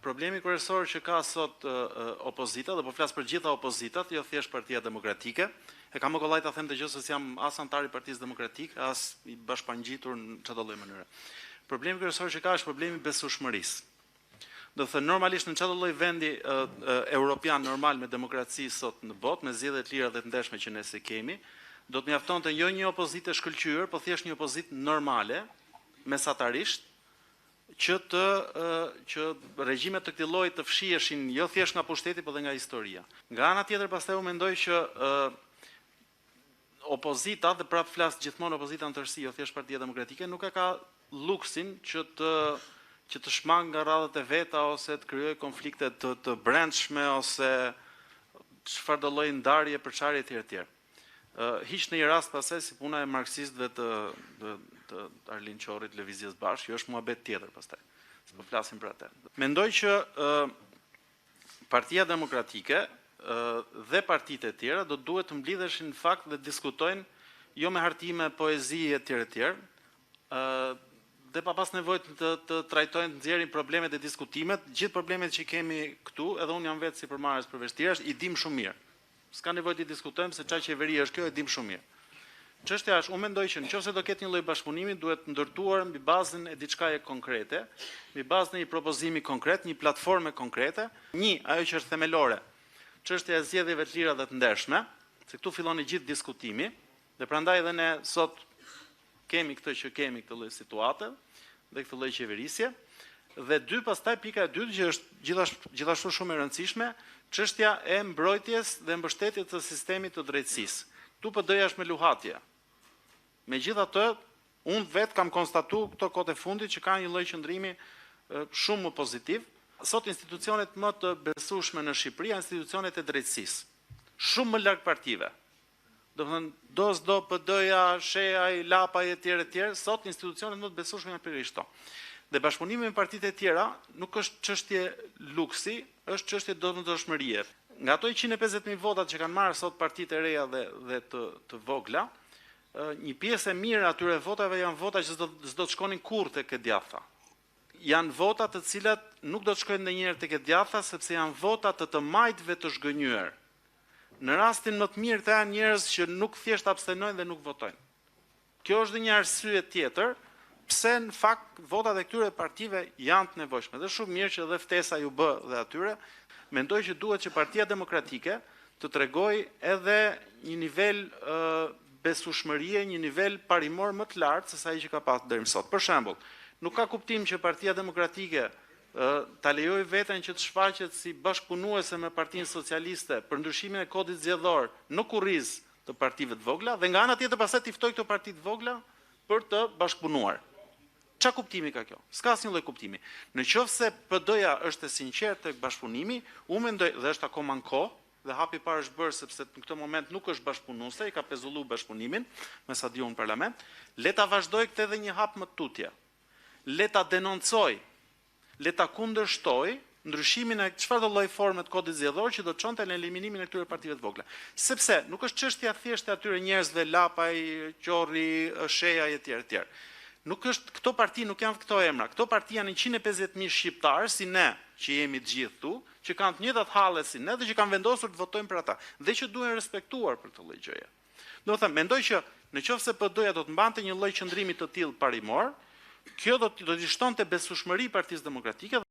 problemi kryesor që ka sot opozita, dhe po flas për gjitha opozitat, jo thjesht Partia Demokratike. E kam më kollaj ta them të gjë se jam as antar i Partisë Demokratike, as i bashkëpangjitur në çdo lloj mënyre. Problemi kryesor që ka është problemi besueshmërisë. Do të thënë normalisht në çdo lloj vendi europian normal me demokraci sot në botë, me zgjedhje të lira dhe të ndeshme që ne se kemi, do të mjaftonte jo një opozitë e shkëlqyer, por thjesht një opozitë normale, mesatarisht, që regjimet të këtij lloji të fshiheshin jo thjesht nga pushteti, por dhe nga historia. Nga ana tjetër pastaj u mendoj që opozita, dhe prap flas gjithmonë opozita në tërësi, jo thjesht Partia Demokratike, nuk e ka luksin që të shmang nga radhët e veta ose të krijojë konflikte të brendshme ose çfarë do lloj ndarje përçarje etj. Hiq në një rast pastaj si puna e marksistëve të Arlin Qorrit, Lëvizjes Bashkë, jo është muhabet tjetër pastaj. S'po flasim për atë. Mendoj që Partia Demokratike dhe partitë e tjera do duhet të mblidheshin në fakt dhe diskutojnë jo me hartime, poezi etj. Dhe pa pas nevojë të trajtojnë, të nxjerrin problemet e diskutimet, gjithë problemet që kemi këtu, edhe unë jam vetë sipërmarrës për vështirësh, i dim shumë mirë. S'ka nevojë të diskutojmë se çfarë qeveri është kjo, e dim shumë mirë. Çështja është, unë mendoj që nëse do ketë një lloj bashkëpunimi, duhet ndërtuar mbi bazën e diçkaje konkrete, mbi bazën e një propozimi konkret, një platforme konkrete. Ajo që është themelore, çështja e zgjedhjeve të lira dhe të ndershme, se këtu fillon i gjithë diskutimi, dhe prandaj edhe ne sot kemi këtë që kemi këtë lloj situate dhe këtë lloj qeverisje. Dhe pastaj pika e dytë që është gjithashtu shumë e rëndësishme, çështja e mbrojtjes dhe mbështetjes të sistemit të drejtësisë. Tu PD-ja është me luhatje. Megjithatë, unë vetë kam konstatuar këto kohë të fundit që ka një lloj qëndrimi shumë më pozitiv. Sot institucionet më të besueshme në Shqipëri janë institucionet e drejtësisë. Shumë më larg partive. Do të thënë, do PD-ja, SHE-ja, LAP-a etj. Sot institucionet më të besueshme janë pikërisht këto. Dhe bashkëpunimi me partitë e tjera nuk është çështje luksi, është çështje domosdoshmërie. Nga ato 150.000 votat që kanë marrë sot partitë e reja dhe të vogla, një pjesë e mirë atyre votave janë vota që s'do të shkonin kurrë tek e djatha. Janë vota të cilat nuk do të shkojnë ndonjëherë tek e djatha sepse janë vota të majtëve të zgënjur. Në rastin më të mirë të janë njerëz që nuk thjesht abstenojnë dhe nuk votojnë. Kjo është dhe një arsye tjetër pse në fakt votat e këtyre partive janë të nevojshme. Dhe shumë mirë që edhe ftesa ju bë dhe atyre. Mendoj që duhet që Partia Demokratike të tregojë edhe një nivel besueshmërie, një nivel parimor më të lartë se sa ai që ka pasur deri më sot. Për shembull, nuk ka kuptim që Partia Demokratike ta lejojë veten që të shfaqet si bashkëpunuese me Partinë Socialiste për ndryshimin e kodit zgjedhor në kurriz të partive të vogla dhe nga ana tjetër pastaj të ftojë këto parti të vogla për të bashkëpunuar. Ç'a kuptimi ka kjo? S'ka asnjë lloj kuptimi. Nëse PD-ja është e sinqertë tek bashkëpunimi, unë mendoj dhe është akoma në kohë, dhe hapi i parë është bërë sepse në këtë moment nuk është bashkëpunuese, i ka pezulluar bashkëpunimin me sa diun në parlament, le ta vazhdoj këtë edhe një hap më tutje. Le ta denoncoj, le ta kundërshtoj ndryshimin e çfarë do lloj forme të kodit zgjedhor që do të çonte në eliminimin e këtyre partive të vogla. Sepse nuk është çështja thjesht e atyre njerëzve Lapaj, Qorri, SHE-ja etj. Nuk është, këto parti nuk janë këto emra. Këto parti janë 150.000 shqiptarë si ne, që jemi të gjithë tu, që kanë të njëjtat halle si ne dhe që kanë vendosur të votojnë për ata dhe që duhen respektuar për këtë lloj gjëje. Do të them, mendoj që nëse PD-ja do të mbante një lloj qëndrimi të tillë parimor, kjo do të shtonte besueshmëri Partisë Demokratike.